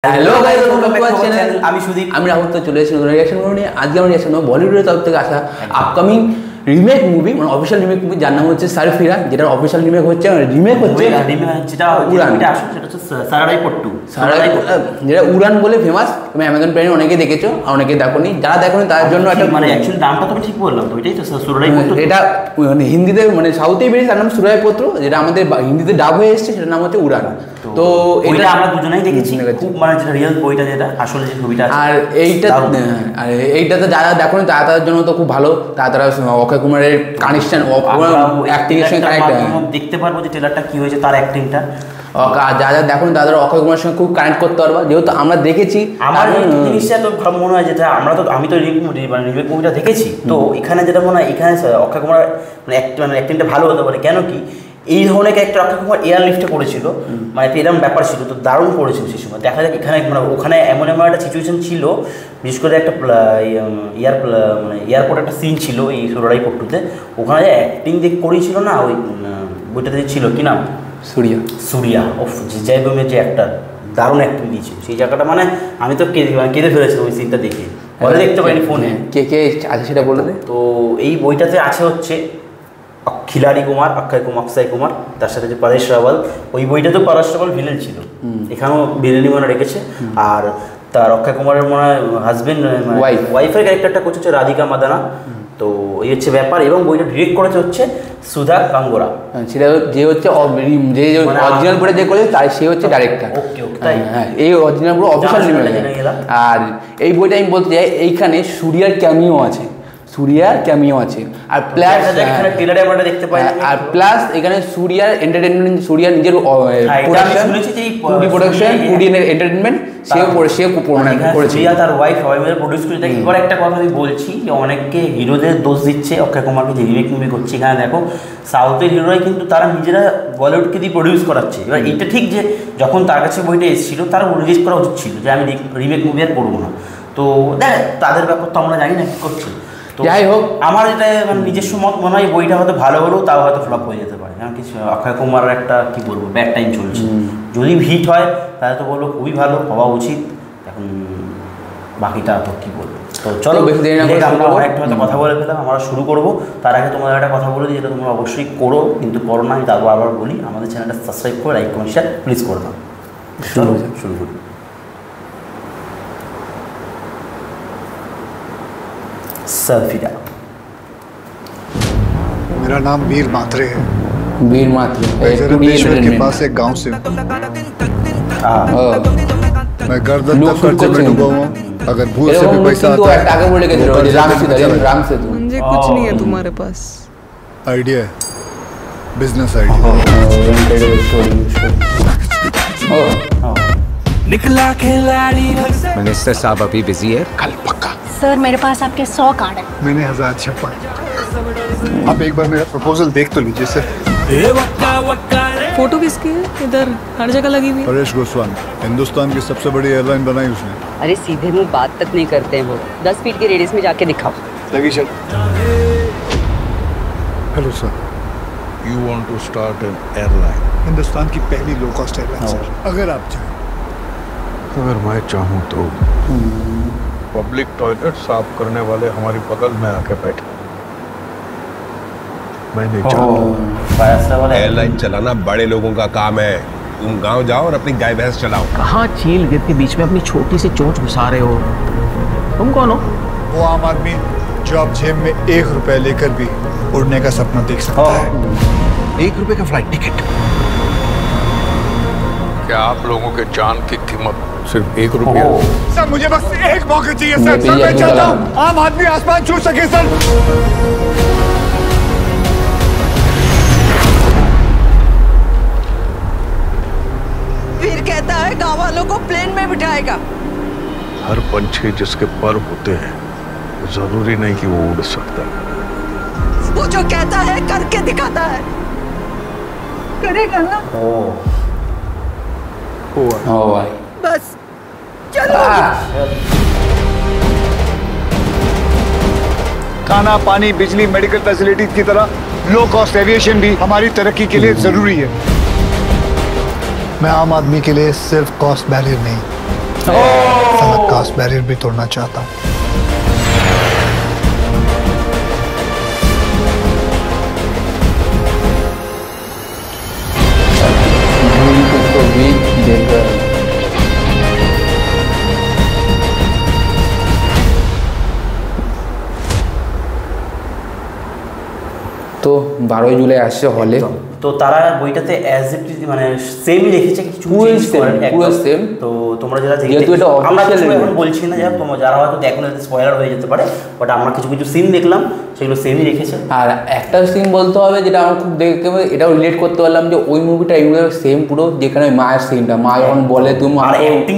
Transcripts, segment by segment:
Hello guys, welcome back to our channel. আমি সুদীপ, আমি রাহুল। তো চলে এসেছি নতুন রিঅ্যাকশন ভিডিও নিয়ে। আজকে আমরা রিঅ্যাকশন করব বলিউডের তরফ থেকে আসা আপকামিং রিমেক মুভি, মানে অফিশিয়াল রিমেক মুভি, যার নাম হচ্ছে সারফিরা। যেটার অফিশিয়াল রিমেক হচ্ছে যেটা উড়ান, সেটা হচ্ছে সারারাই পট্টু, যেটা উড়ান বলে ফেমাস। তুমি অ্যামাজন প্রাইমে অনেকে দেখেছো আর অনেকে দেখোনি। যারা দেখোনি তার জন্য একটা, মানে অ্যাকচুয়ালি নামটা তো ঠিক বললাম তো, এটাই তো সুরারাই পট্টু। এটা মানে হিন্দিতে, মানে সাউথে বেরিয়েছে, তার নাম সুরাই পত্র। যেটা আমাদের হিন্দিতে ডাব হয়ে এসেছে, সেটার নাম হচ্ছে উড়ান। তো এটা আমরা দুজনেই দেখেছি, মানে যেটা রিয়েল বইটা, যেটা আসলে যে ছবিটা। আর এইটাতে যারা দেখোনি তাদের জন্য তো খুব ভালো। তারা অক্ষয় কুমারের কানেকশন, অ্যাক্টিংয়ের সঙ্গে কানেক্ট দেখতে পারবো যে ট্রেলারটা কি হয়েছে, তার অ্যাক্টিংটা। যারা দেখুন তাদের অক্ষয় কুমারের সঙ্গে খুব কানেক্ট করতে পারবা, যেহেতু আমরা দেখেছি। আমার জিনিসটা তো ভালো মনে হয়, যেটা আমি তো রিমেক মুভিটা দেখেছি, তো এখানে যেটা মনে হয়, এখানে অক্ষয় কুমার মানে অ্যাক্টিংটা ভালো হতে পারে। কেন কি, এই ধরনের ক্যারেক্টার অক্ষয় কুমার এয়ার লিফটে করেছিল, মানে এরকম ব্যাপার ছিল, তো দারুণ করেছিল সেই সময়। দেখা যাক এখানে, মানে ওখানে এমন একটা সিচুয়েশন ছিল, বিশেষ করে একটা এয়ারপোর্ট একটা সিন ছিল এই সুরারাই পট্টুতে। ওখানে যে অ্যাক্টিং করেছিল না, ওই বইটাতে ছিল কি নাম, সুরিয়া অফ জয়বমের যে একটা দারুণ অ্যাক্টিং দিয়েছিল সেই জায়গাটা, মানে আমি তো কেঁদে ফেলেছিলাম ওই সিনটা দেখে। পরে দেখতে পাইনি ফোনে কে আছে সেটা বলে দে। তো এই বইটাতে আছে হচ্ছে খিলাড়ি কুমার, অক্ষয় কুমার, তার সাথে যে পরেশ রাওয়াল। ওই বইটাতেও পরেশ রাওয়াল ভিলেন ছিল, এখানেও ভিলেনি মনে রেখেছে। আর তার অক্ষয় কুমারের মনে হয় হাজবেন্ড, ওয়াইফের ক্যারেক্টারটা করছে রাধিকা মাদানা। তো এই হচ্ছে ব্যাপার। এবং বইটা ডিরেক্ট করেছে হচ্ছে সুধা কাঙ্গোরা, সেটা যে হচ্ছে যে অরিজিনাল বইটা যে করেছে তাই সে হচ্ছে ডাইরেক্টর। ওকে, তাই এই অরিজিনাল বই অফিশিয়াল রিমেক। আর এই বইটা আমি বলতে চাই, এইখানে সুরিয়ার ক্যামিও আছে, আর প্লাস ট্রেলারে আমরা দেখতে পাই। আর প্লাস এখানে সুরিয়ার এন্টারটেইনমেন্ট, সুরিয়ার নিজের প্রোডাকশন এন্টারটেইনমেন্ট সেও করেছে। সুরিয়া তার ওয়াইফ সবাই মিলে প্রডিউস করেছে। এবার একটা কথা আমি বলছি, যে অনেককে হিরোদের দোষ দিচ্ছে অক্ষয় কুমারকে যে রিমেক মুভি করছে। এখানে দেখো সাউথের হিরোরাই কিন্তু তারা নিজেরা বলিউডকে দিয়ে প্রডিউস করাচ্ছে। এবার এটা ঠিক যে যখন তার কাছে বইটা এসেছিল, তারা রিলিজ করা উচিত ছিল যে আমি রিমেক মুভি আর করবো না। তো দেখ, তাদের ব্যাপার তো আমরা জানি না কী করছে। যাই হোক, আমার এটা মানে নিজস্ব মত মনে হয়, বইটা হয়তো ভালো হলেও তাও হয়তো ফ্লপ হয়ে যেতে পারে। কারণ কিছু অক্ষয় কুমারের একটা কী বলবো, ব্যাড টাইম চলছে। যদি হিট হয় তাহলে তো বলবো খুবই ভালো হওয়া উচিত। এখন বাকিটা তো কী বলবো। তো চলো, বেশি দেরি না করে আমরা অনেকটা হয়তো কথা বলে ফেলাম, আমরা শুরু করবো। তার আগে তোমাদের একটা কথা বলে দিই, যেটা তোমরা অবশ্যই করো, কিন্তু করো না, আমি তারপর আবার বলি, আমাদের চ্যানেলটা সাবস্ক্রাইব করে লাইক কমেন্ট শেয়ার প্লিজ করে দাও। শুরু করি। সারফিরা। मेरा नाम वीर मात्रे है। मैं जरंधेश्वर के पास एक गांव से हूँ। मैं गर्दन तक कर्जे में डूबा हुआ हूँ। अगर भूल से भी पैसा आता है मुझे कुछ नहीं है तुम्हारे पास। आइडिया है, बिजनेस आइडिया। निकला खिलाड़ी। मिनिस्टर साहब अभी बिजी है, कल पक्का। सर मेरे पास आपके 100 कार्ड है। मैंने 1000 छप्पा। आप एक बार मेरा प्रपोजल देख तो लीजिए सर। फोटो किसकी है? इधर हर जगह लगी हुई। परेश गोस्वामी, हिंदुस्तान की सबसे बड़ी एयरलाइन बनाई उसने। अरे सीधे मुंह बात तक नहीं करते हैं वो। 10 फीट के रेडियस में जाके दिखाओ। लगी चल। Hello sir, You want to start an airline? Hindustan की पहली लो कॉस्ट एयरलाइन सर, अगर आप चाहें। अगर मैं चाहूँ तो पब्लिक टॉयलेट साफ करने वाले हमारी बगल में आके बैठे। मैं नहीं चाहता। एयरलाइन चलाना बड़े लोगों का काम है। तुम गांव जाओ और अपनी गाय भैंस चलाओ। कहाँ चील गिद्ध के बीच में अपनी छोटी सी चोंच घुसा रहे हो? तुम कौन हो? वो आम आदमी जो आप जेब में 1 रुपया लेकर भी उड़ने का सपना देख सकता है। 1 रुपए का फ्लाइट टिकट। क्या आप लोगों के जान की कीमत सिर्फ 1 रुपया? सर मुझे बस एक मौका चाहिए सर। मैं चाहता हूँ आम आदमी आसमान छू सके सर। वीर कहता है गाँव वालों को प्लेन में बिठाएगा। हर पंछी जिसके पर होते हैं जरूरी नहीं कि वो उड़ सकता है। वो जो कहता है करके दिखाता है। करेगा ना? भाई बस चलो। खाना, पानी, बिजली, मेडिकल फैसिलिटीज की तरह लो कॉस्ट एविएशन भी हमारी तरक्की के लिए जरूरी है। मैं आम आदमी के लिए सिर्फ कॉस्ट बैरियर नहीं, साला कास्ट बैरियर भी तोड़ना चाहता हूँ। तो भी देखकर তো 12 জুলাই আসছে হলে। তো তারা বইটাতে অ্যাজ ইট ইজ মানে সেমই লিখেছে, কিছু পুরো সেম। তো তোমরা যারা যেহেতু এটা আমরা কিছু এখন বলছি না, যারা তোমরা যারা হয়তো দেখো না স্পয়লার হয়ে যেতে পারে, বাট আমরা কিছু কিছু সিন দেখলাম সেগুলো সেমই রেখেছে। আর একটা সিন বলতে হবে যেটা আমার খুব দেখে এটাও রিলেট করতে পারলাম যে ওই মুভিটা এগুলো সেম পুরো, যেখানে মায়ের সিনটা মা যখন বলে তুমি আর অ্যাক্টিং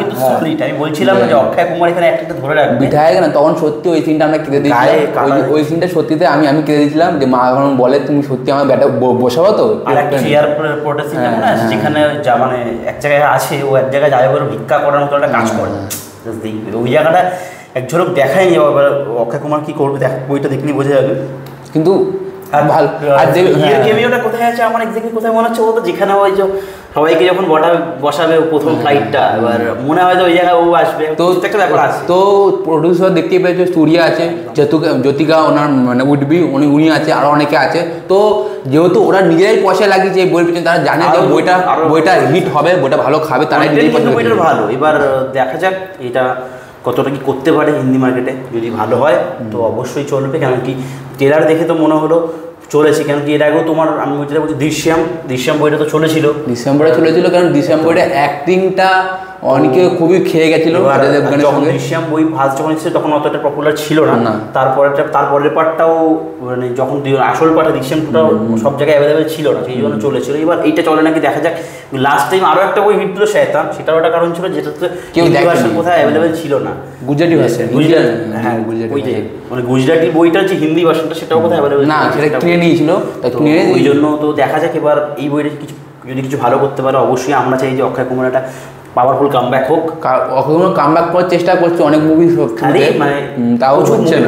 কিন্তু সলিড। আমি বলছিলাম যে অক্ষয় কুমার এখানে অ্যাক্টিংটা ধরে রাখবে বিধায়ক না, তখন সত্যি ওই সিনটা আমরা কেঁদে দিয়েছিলাম। ওই সিনটা সত্যিতে আমি কেঁদে দিয়েছিলাম যে মা যখন বলে তুমি সত্যি আমার ব্যাটা বসাবো তো। আর একটা চেয়ার পোর্টের সিনটা মনে আছে যেখানে যা মানে এক জায়গায় আছে, ও এক জায়গায় যাবে বলে ভিক্ষা করার মতো একটা কাজ করে, দেখবে ওই জায়গাটা এক ঝলক দেখাই নি। অক্ষয় কুমার কি করবে দেখ, বইটা দেখলে বোঝা যাবে। কিন্তু ভালো আর কেমিওটা কোথায় আছে আমার এক্স্যাক্টলি কোথায় মনে হচ্ছে, ও তো যেখানে ওই যে সবাইকে যখন বসাবে প্রথম ফ্লাইটটা, এবার মনে হয় যে ওই জায়গায় ও আসবে, তো একটা ব্যাপার আছে। তো প্রডিউসার দেখতে পেয়েছে, স্টুডিও আছে, জ্যোতিকা ওনার মানে উঠবি উনি আছে, আরও অনেকে আছে। তো যেহেতু ওরা নিজেরাই পয়সা লাগিয়েছে এই বইয়ের পিছনে, তারা জানে যে বইটা হিট হবে, বইটা ভালো খাবে, তারাই নিজেই পয়সা বইটা ভালো। এবার দেখা যাক এটা কতটা কি করতে পারে হিন্দি মার্কেটে। যদি ভালো হয় তো অবশ্যই চলবে, কেন কি ট্রেলার দেখে তো মনে হলো চলেছে। কেন কি এর আগেও তোমার আমি যেটা বলছি দৃশ্যম বইটা তো চলেছিল, ডিসেম্বরে চলেছিল, কারণ ডিসেম্বরে অ্যাক্টিংটা অনেকে খুবই খেয়ে গেছিলো। যখন দৃশ্যম বই ফার্স্ট যখন এসেছে তখন অতটা পপুলার ছিল না। তারপরের পার্টটাও মানে যখন আসল পার্টটা দৃশ্যম টুটাও সব জায়গায় অ্যাভেলেবেল ছিল না, সেই জন্য চলেছিল। এবার এইটা চলে নাকি দেখা যাক। লাস্ট টাইম আরও একটা বই হিট দিল শয়তান, সেটাও একটা কারণ ছিল যেটাতে কেউ ভার্সন কোথায় অ্যাভেলেবেল ছিল না, গুজরাটি ভার্সন। হ্যাঁ ওই যে মানে গুজরাটি বইটার যে হিন্দি ভার্সনটা সেটাও কোথায় অ্যাভেলেবেল না, সেটা কিনে নিয়েছিল, ওই জন্য তো দেখা যাক। এবার এই বইটা যদি কিছু ভালো করতে পারে অবশ্যই আমরা চাই যে অক্ষয় কুমার একটা পাওয়ারফুল কামব্যাক হোক। কামব্যাক করার চেষ্টা করছে অনেক মুভি, মানে তাও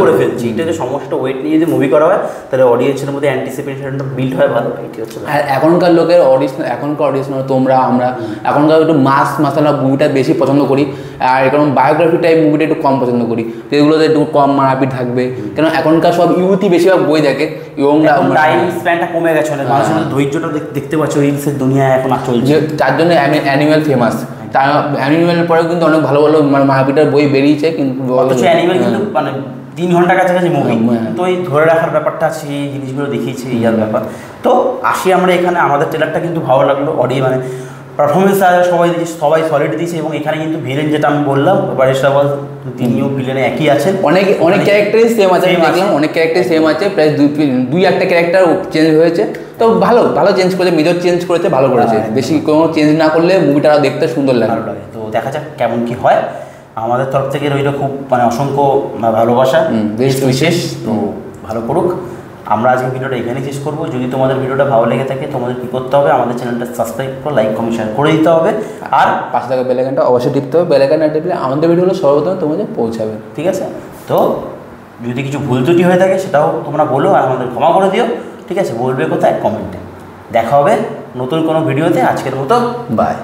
করে ফেলছি। এটা যে সমস্ত ওয়েট নিয়ে যদি মুভি করা হয় তাহলে অডিয়েন্সের মধ্যে অ্যান্টিসিপেশনটা বিল্ড হয় ভালো। এটি হচ্ছে আর এখনকার লোকের এখনকার অডিয়েন্স তোমরা আমরা এখনকার একটু মাস মাসালা মুভিটা বেশি পছন্দ করি, আর এরকম বায়োগ্রাফি টাইপ মুভিটা একটু কম পছন্দ করি, তো এগুলোতে একটু কম মারাপিট থাকবে। কেন এখনকার সব ইউথই বেশিরভাগ বই দেখে, এবং টাইম স্প্যানটা কমে গেছে অনেক, মানুষের ধৈর্যটা দেখতে পাচ্ছ রিলসের দুনিয়ায় এখন চলছে, তার জন্য অ্যানিমেল ফেমাস। তার অ্যানিমেলের পরেও কিন্তু অনেক ভালো ভালো মারাপিটার বই বেরিয়েছে, কিন্তু অ্যানিমেল কিন্তু মানে 3 ঘন্টা কাছাকাছি মুভি, তো এই ধরে রাখার ব্যাপারটা আছে, এই জিনিসগুলো দেখিয়েছে এই আর ব্যাপার। তো আসি আমরা এখানে, আমাদের ট্রেলারটা কিন্তু ভালো লাগলো। মানে পারফরমেন্স সবাই সলিড দিয়েছে, এবং এখানে কিন্তু ভিলেন যেটা আমি বললাম পারেশ রাওয়াল, তিনিও ভিলেনে একই আছেন। অনেক ক্যারেক্টারই সেম আছে, আমি দেখলাম অনেক ক্যারেক্টার সেম আছে, প্রায় দুই একটা ক্যারেক্টার চেঞ্জ হয়েছে। তো ভালো চেঞ্জ করেছে, মেজর চেঞ্জ করেছে, ভালো করেছে। বেশি কোনো চেঞ্জ না করলে মুভিটা দেখতে সুন্দর লাগে। তো দেখা যাক কেমন কি হয়। আমাদের তরফ থেকে রইল খুব মানে অসংখ্য ভালোবাসা, বিশেষ। তো ভালো করুক। আমরা আজকে ভিডিওটা এখানেই শেষ করবো। যদি তোমাদের ভিডিওটা ভালো লেগে থাকে তোমাদের কী করতে হবে, আমাদের চ্যানেলটা সাবস্ক্রাইব করে লাইক কমেন্ট শেয়ার করে দিতে হবে, আর পাশে থাকা বেল আইকনটা অবশ্যই টিপতে হবে। বেল আইকন না টিপলে আমাদের ভিডিওগুলো সর্বপ্রথম তোমাদের পৌঁছাবে, ঠিক আছে? তো যদি কিছু ভুল ত্রুটি হয়ে থাকে সেটাও তোমরা বলো, আর আমাদের ক্ষমা করে দিও, ঠিক আছে? বলবে কোথায়? কমেন্টে। দেখা হবে নতুন কোনো ভিডিওতে। আজকের মতো বাই।